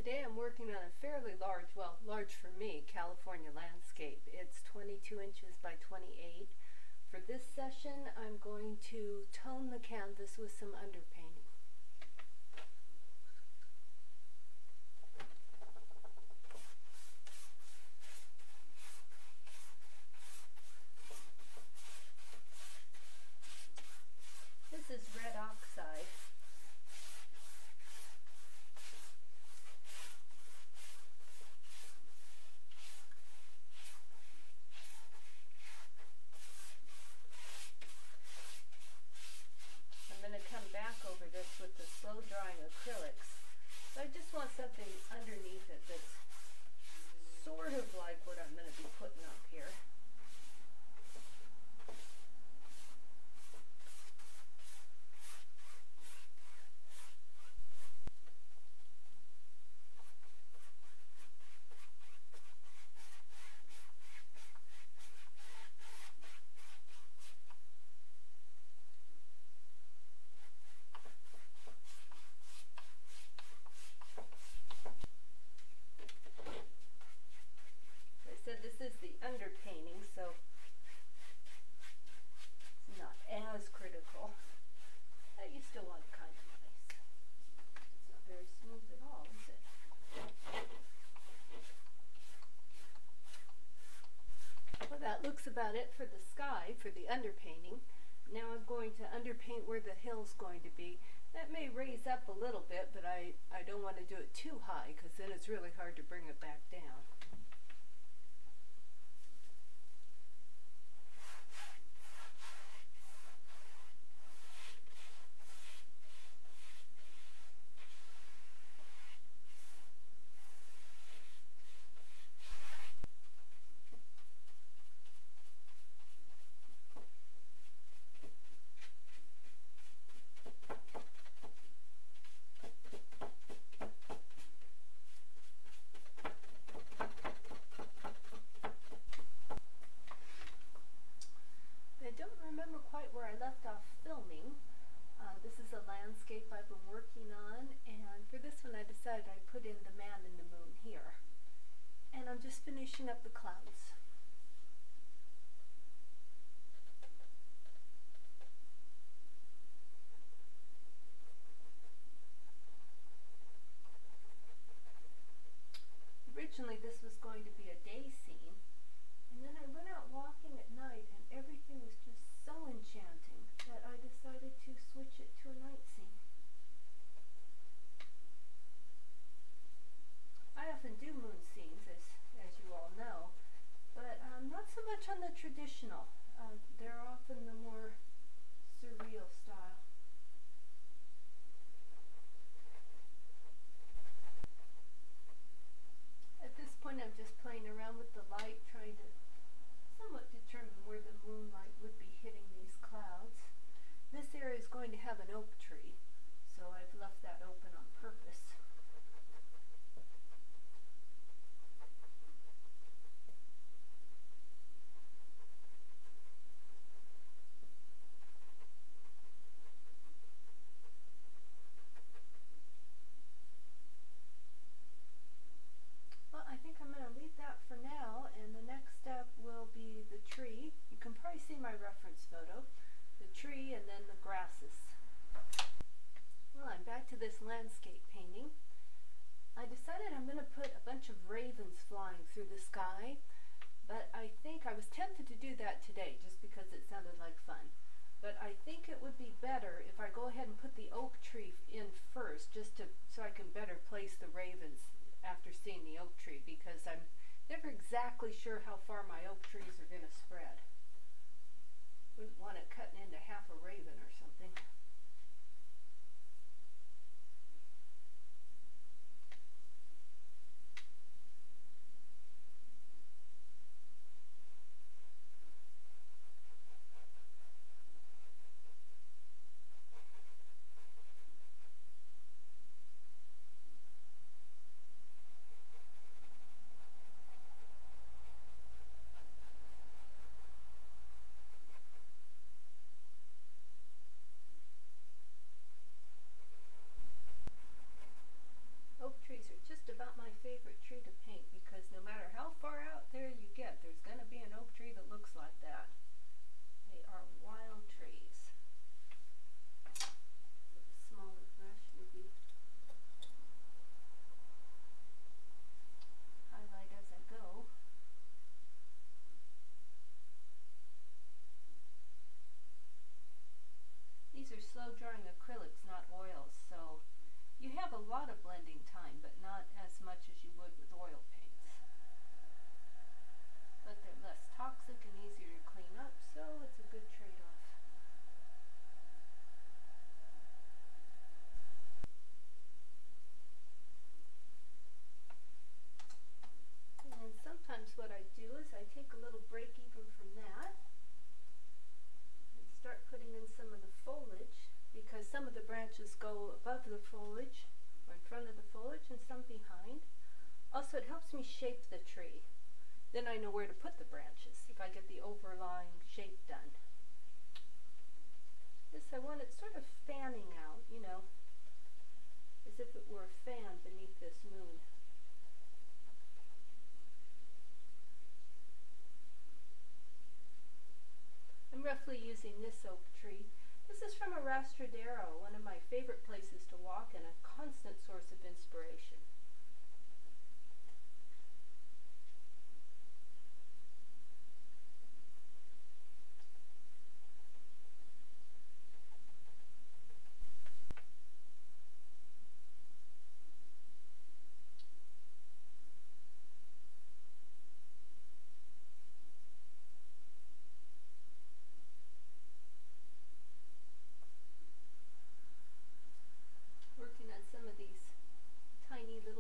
Today I'm working on a fairly large, well, large for me, California landscape. It's 22 inches by 28. For this session, I'm going to tone the canvas with some underpainting. This is red oxide. I'm going to come back over this with the slow drying acrylics. So I just want something underneath it that's sort of like what I'm going to be putting up here. This is the underpainting, so it's not as critical. But you still want it kind of nice. It's not very smooth at all, is it? Well, that looks about it for the sky, for the underpainting. Now I'm going to underpaint where the hill's going to be. That may raise up a little bit, but I don't want to do it too high because then it's really hard to bring it back down. I don't remember quite where I left off filming. This is a landscape I've been working on, and for this one I decided I'd put in the man in the moon here. And I'm just finishing up the clouds. Originally this was going to be a day scene, and then I went out walking at night and everything was just so enchanting that I decided to switch it to a night scene. I often do moon scenes, as you all know, but not so much on the traditional. They're often the more surreal style. At this point I'm just playing around with the light, trying to somewhat determine where the moonlight would be hitting these clouds. This area is going to have an oak tree, so I've left that open on purpose. I think I'm going to leave that for now, and the next step will be the tree. You can probably see my reference photo. The tree and then the grasses. Well, I'm back to this landscape painting. I decided I'm going to put a bunch of ravens flying through the sky, but I think I was tempted to do that today just because it sounded like fun. But I think it would be better if I go ahead and put the oak tree in first, just so I can better place the ravens after seeing the oak tree, because I'm never exactly sure how far my oak trees are going to spread. Wouldn't want it cutting into half a raven or something. drawing acrylics, not oils, so you have a lot of blending time, but not as much as you would with oil paints. But they're less toxic and easier to clean up, so it's a good trade-off. And sometimes what I do is I take a little break even from that and start putting in some of the foliage, because some of the branches go above the foliage or in front of the foliage and some behind. Also, it helps me shape the tree. Then I know where to put the branches if I get the overlying shape done. This, I want it sort of fanning out, you know, as if it were a fan beneath this moon. I'm roughly using this oak tree. This is from a rastradero, one of my favorite places to walk and a constant source of inspiration. Working on some of these tiny little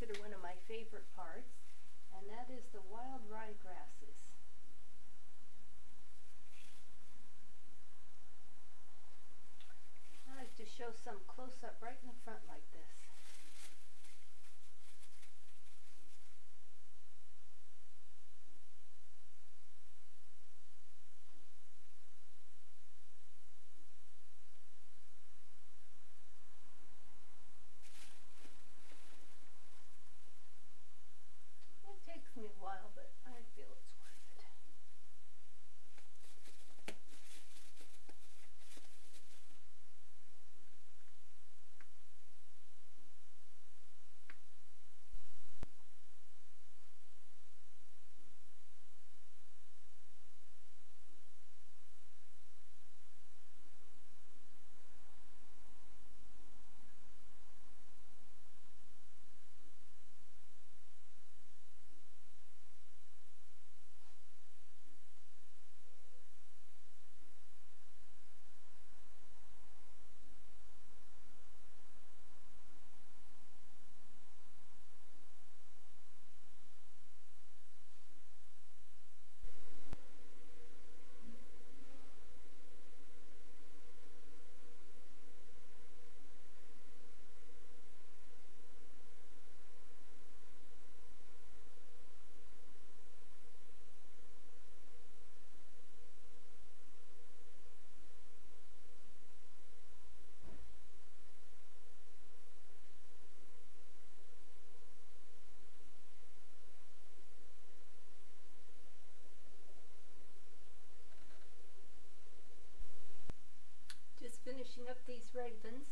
consider one of my favorite parts, and that is the wild rye grasses. I like to show some close-up right in the front like this. It takes me a while, but I feel it's worth it. Just finishing up these ravens.